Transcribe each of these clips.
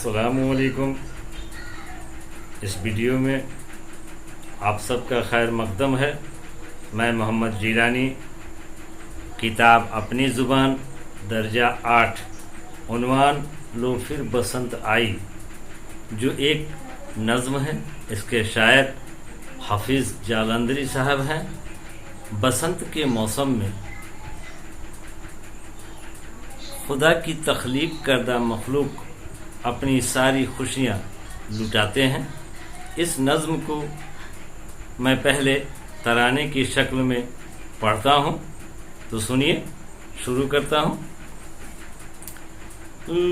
السلام علیکم۔ اس ویڈیو میں آپ سب کا خیر مقدم ہے۔ میں محمد جیلانی، کتاب اپنی زبان، درجہ 8، عنوان لو پھر بسنت آئی، جو ایک نظم ہے۔ اس کے شاعر حافظ جالندری صاحب ہیں۔ بسنت کے موسم میں خدا کی تخلیق کردہ مخلوق اپنی ساری خوشیاں لٹاتے ہیں۔ اس نظم کو میں پہلے ترانے کی شکل میں پڑھتا ہوں، تو سنیے، شروع کرتا ہوں۔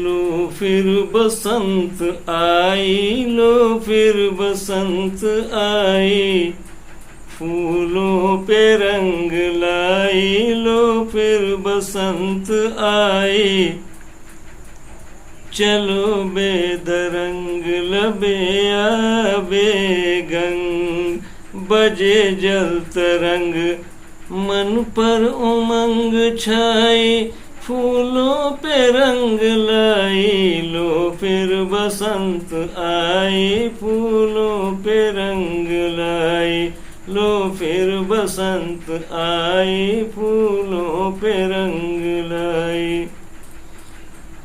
لو پھر بسنت آئی، لو پھر بسنت آئی، پھولوں پہ رنگ لائی، لو پھر بسنت آئی، چلو بے درنگ لبے آبے گنگ، بجے جل ترنگ من پر امنگ چھائی، پھولوں پہ رنگ لائی، لو پھر بسنت آئی، پھولوں پہ رنگ لائی، لو پھر بسنت آئی، پھولوں پہ رنگ لائی،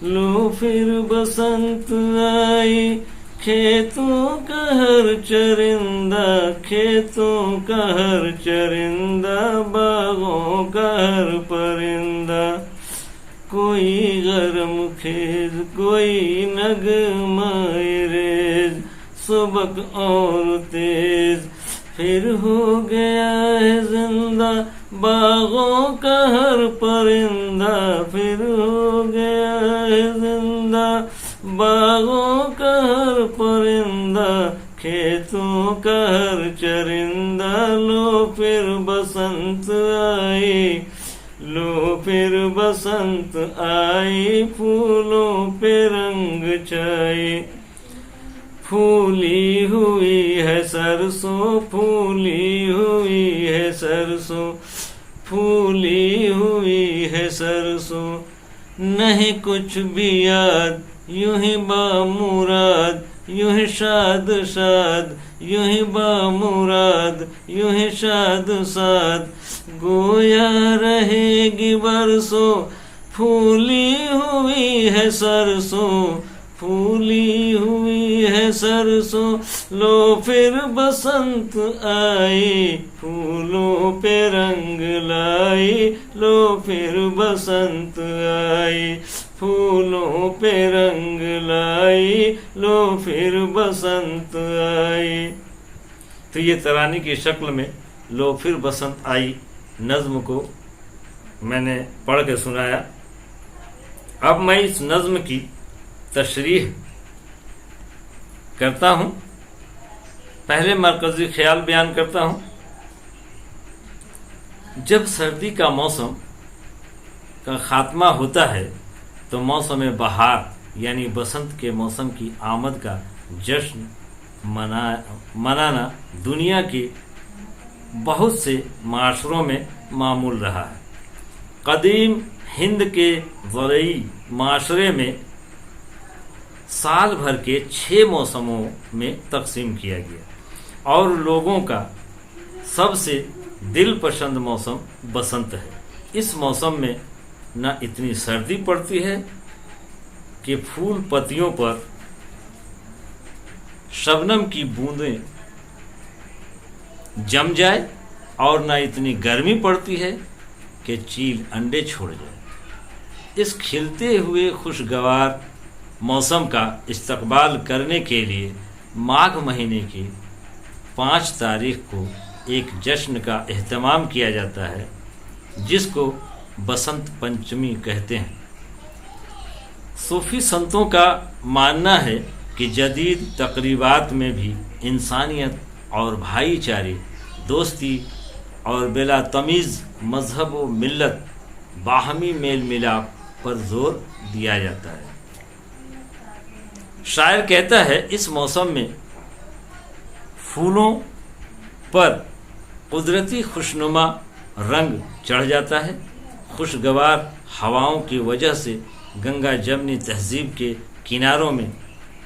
لو پھر بسنت آئی، کھیتوں کا ہر چرندہ، کھیتوں کا ہر چرندہ، باغوں کا ہر پرندہ، کوئی گرم خیز، کوئی نغمہ ریز، سبک اور تیز، پھر ہو گیا ہے زندہ باغوں کا ہر پرندہ، پھر ہو گیا ہے زندہ باغوں کا ہر پرندہ، کھیتوں کا ہر چرندہ، لو پھر بسنت آئی، لو پھر بسنت آئی، پھولوں پہ رنگ چھائی، پھولی ہوئی ہے سرسوں، پھولی ہوئی ہے سرسوں، پھولی ہوئی ہے سرسوں، نہیں کچھ بھی یاد، یوں ہی بامراد، یوں ہی شاد شاد، یوں ہی بامراد، یوں ہی شاد شاد، گویا رہے گی برسوں، پھولی ہوئی ہے سرسوں، پھولی ہوئی ہے سرسوں، لو پھر بسنت آئی، پھولوں پہ رنگ لائی، لو پھر بسنت آئی، پھولوں پہ رنگ لائی، لو پھر بسنت آئی۔ تو یہ ترانے کی شکل میں لو پھر بسنت آئی نظم کو میں نے پڑھ کے سنایا۔ اب میں اس نظم کی تشریح کرتا ہوں۔ پہلے مرکزی خیال بیان کرتا ہوں۔ جب سردی کا موسم کا خاتمہ ہوتا ہے تو موسم بہار یعنی بسنت کے موسم کی آمد کا جشن منانا دنیا کے بہت سے معاشروں میں معمول رہا ہے۔ قدیم ہند کے زرعی معاشرے میں سال بھر کے 6 موسموں میں تقسیم کیا گیا، اور لوگوں کا سب سے دل پسند موسم بسنت ہے۔ اس موسم میں نہ اتنی سردی پڑتی ہے کہ پھول پتیوں پر شبنم کی بوندیں جم جائے، اور نہ اتنی گرمی پڑتی ہے کہ چیل انڈے چھوڑ جائے۔ اس کھلتے ہوئے خوشگوار موسم کا استقبال کرنے کے لیے ماگھ مہینے کی 5 تاریخ کو ایک جشن کا اہتمام کیا جاتا ہے، جس کو بسنت پنچمی کہتے ہیں۔ صوفی سنتوں کا ماننا ہے کہ جدید تقریبات میں بھی انسانیت اور بھائی چارے، دوستی اور بلا تمیز مذہب و ملت، باہمی میل ملاپ پر زور دیا جاتا ہے۔ شاعر کہتا ہے، اس موسم میں پھولوں پر قدرتی خوشنما رنگ چڑھ جاتا ہے۔ خوشگوار ہواؤں کی وجہ سے گنگا جمنی تہذیب کے کناروں میں